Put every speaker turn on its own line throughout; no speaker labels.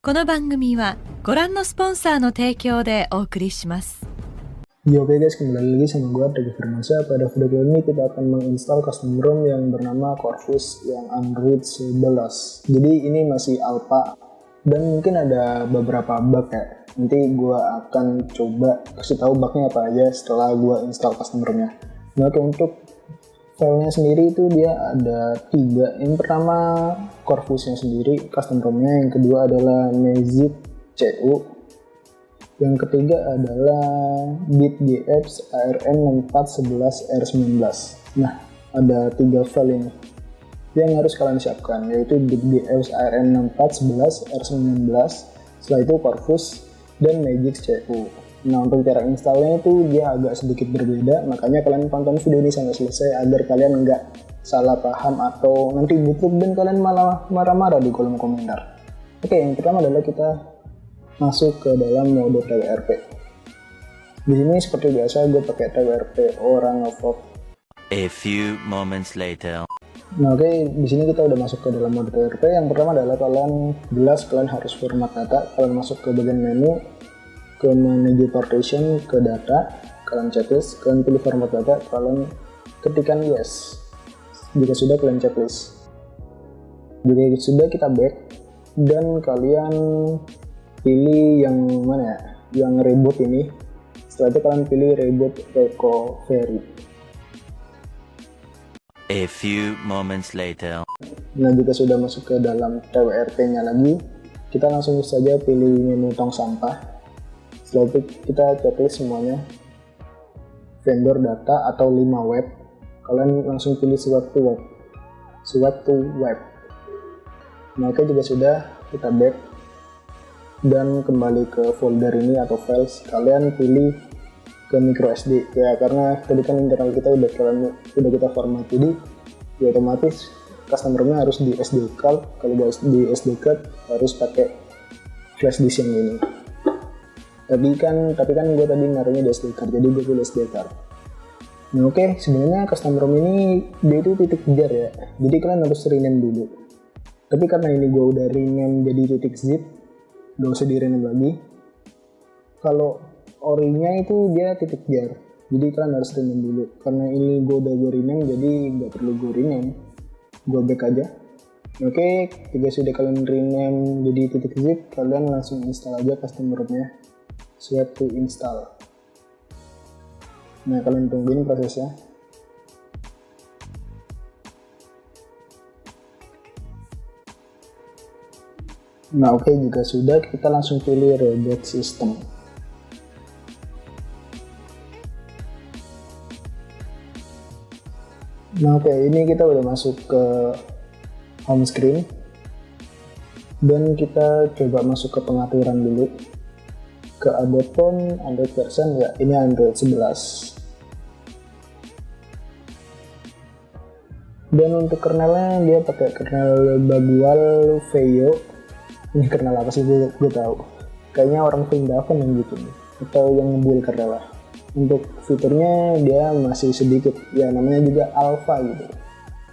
この番組はご覧のスポンサーの提供でお送りします。
Oke guys, kembali lagi sama gue Teguh Firmansyah. Pada video kali ini kita akan menginstal custom ROM yang bernama Corvus yang Android 11. Jadi ini masih alpha dan mungkin ada beberapa bug ya. Nanti gue akan coba kasih tahu bugnya apa aja setelah gue install custom ROM-nya. Nah, untuk filenya sendiri itu dia ada 3. Yang pertama Corvusnya sendiri, custom ROM-nya. Yang kedua adalah Magic CU. Yang ketiga adalah bitgfs ARM6411R19. Nah, ada 3 file ini yang harus kalian siapkan, yaitu bitgfs ARM6411R19, setelah itu Corvus, dan Magic CU. Nah, untuk cara installnya itu dia agak sedikit berbeda, makanya kalian tonton video ini sampai selesai agar kalian nggak salah paham atau nanti bootloop dan kalian malah marah-marah di kolom komentar. Oke, yang pertama adalah kita masuk ke dalam mode TWRP. Di sini seperti biasa gue pakai TWRP Orangavox.
A few moments later.
Nah, oke, di sini kita udah masuk ke dalam mode TWRP. Yang pertama adalah kalian harus format data. Kalian masuk ke bagian menu, ke manage partition, ke data, kalian checklist, kalian pilih format data, kalian ketikkan yes. Jika sudah, kalian checklist. Jika sudah, kita back dan kalian pilih yang mana ya, yang reboot ini. Setelah itu kalian pilih reboot recovery.
A few moments later.
Nah, jika sudah masuk ke dalam TWRP nya lagi, kita langsung saja pilih menu tong sampah. Setelah itu kita checklist semuanya, vendor data atau 5 web. Kalian langsung pilih swap to web. Nah, oke, jika sudah, kita back dan kembali ke folder ini atau files. Kalian pilih ke micro SD ya, karena tadi kan internal kita udah kita format, jadi ya otomatis custom ROM-nya harus di SD card. Kalau di SD card harus pakai flash disk yang ini. Tapi kan gue tadi naruhnya di SD card, jadi gue pilih SD card. Nah, oke, sebenarnya custom ROM ini dia itu titik jar ya, jadi kalian harus rename dulu. Tapi karena ini gue udah rename jadi titik zip, gak usah di rename lagi. Kalau orinya itu dia titik jar, jadi kalian harus rename dulu. Karena ini gue rename, jadi gak perlu gue rename, gue back aja. Oke, jika sudah kalian rename jadi titik zip, kalian langsung install aja custom ROM-nya. Swap to install. Nah, kalian tungguin prosesnya. Nah, oke, jika sudah, kita langsung pilih reboot system. Nah, oke, ini kita udah masuk ke home screen dan kita coba masuk ke pengaturan dulu, ke update phone, Android version ya, ini Android 11. Dan untuk kernelnya dia pakai kernel Bagual Veyo. Ini kernel apa sih, gue tahu. Kayaknya orang Vindavan yang bikin atau yang ngebuild kernel lah. Untuk fiturnya dia masih sedikit, ya namanya juga alpha gitu.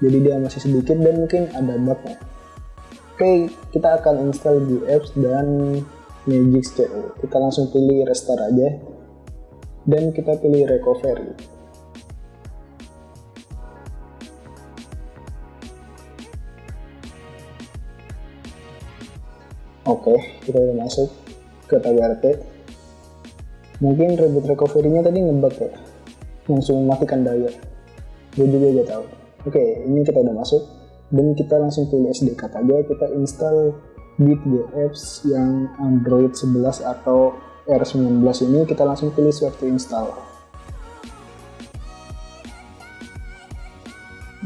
Jadi dia masih sedikit dan mungkin ada bugnya. Oke, kita akan install GFs dan Magic CU. Kita langsung pilih restart aja dan kita pilih recovery. Oke, kita udah masuk ke TWRP. Mungkin reboot recovery-nya tadi ngebug ya, langsung matikan daya. Gue juga gak tahu. Oke, ini kita udah masuk dan kita langsung pilih SD card aja. Kita install bitgfs yang Android 11 atau R19 ini. Kita langsung pilih swap to install.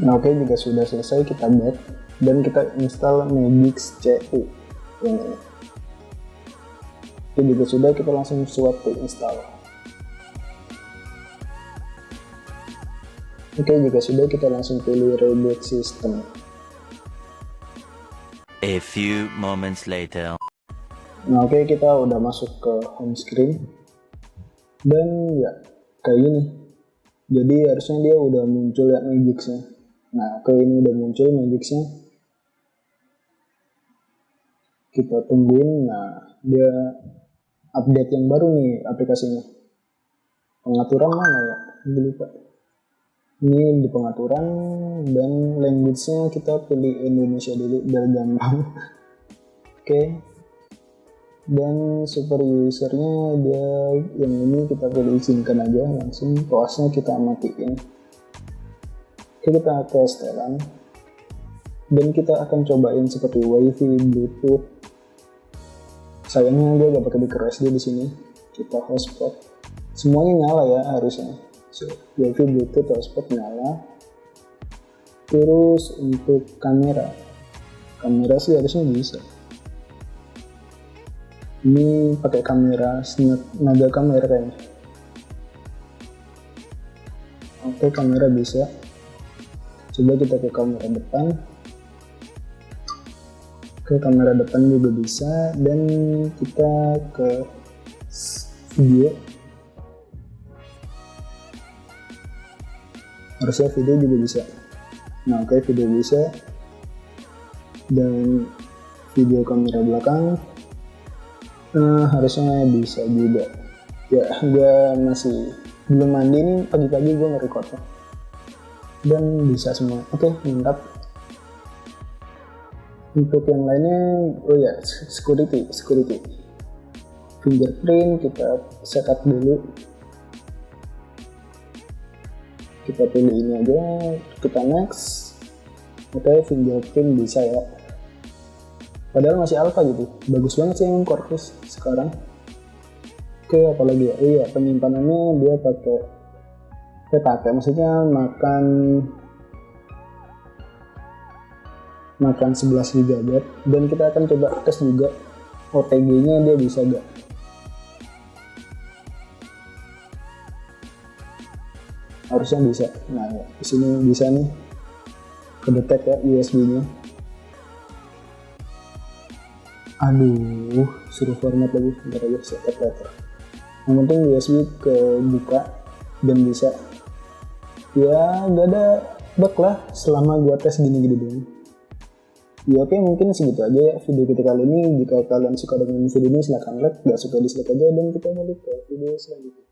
Nah, oke, jika sudah selesai kita back dan kita install Magic CU ini. Oke, jika sudah, kita langsung swap to install. Oke, jika sudah, kita langsung pilih reboot system.
A few moments later.
Nah, oke, kita udah masuk ke home screen dan ya kayak gini. Jadi harusnya dia udah muncul ya Magic's-nya. Nah, oke, ini udah muncul Magic's-nya. kita tungguin. Nah, dia update yang baru nih aplikasinya. Pengaturan mana ya? Ini lupa. Ini di pengaturan, dan language-nya kita pilih Indonesia dulu biar gampang. Oke. Dan super user-nya dia yang ini kita pilih izinkan aja langsung. Pause-nya kita matiin. Oke, kita ke setelan. Dan kita akan cobain seperti WiFi, Bluetooth. Sayangnya gue gak pakai microSD di sini. Kita hotspot. Semuanya nyala ya harusnya. WiFi, Bluetooth, hotspot nyala. Terus untuk kamera sih harusnya bisa. Ini pakai kamera Naga kamera kayaknya. Oke, kamera bisa. Coba kita ke kamera depan. Oke, kamera depan juga bisa. Dan kita ke video. Harusnya video juga bisa. Nah, oke, video bisa. Dan video kamera belakang harusnya bisa juga. Ya, gue masih belum mandi nih, pagi-pagi gue nge-record. Dan bisa semua. Oke, mantap. Untuk yang lainnya, oh ya, security. Fingerprint kita setup dulu. Kita pilih ini aja, kita next. Oke, fingerprint bisa ya. Padahal masih alpha gitu. Bagus banget sih yang Corvus sekarang. Oke, apalagi ya? Iya, penyimpanannya dia pakai maksudnya makan 11 GB. Dan kita akan coba tes juga OTG-nya dia bisa gak. Harusnya bisa. Nah ya, di sini bisa nih kedetek ya USB-nya. Aduh, suruh format lagi. Bentar aja, setup letter. Yang penting USB kebuka dan bisa. Ya gak ada bug lah selama gua tes gini-gini doang. Ya oke, mungkin segitu aja ya video kita kali ini. Jika kalian suka dengan video ini silahkan like, gak suka dislike aja, dan kita balik ke video selanjutnya.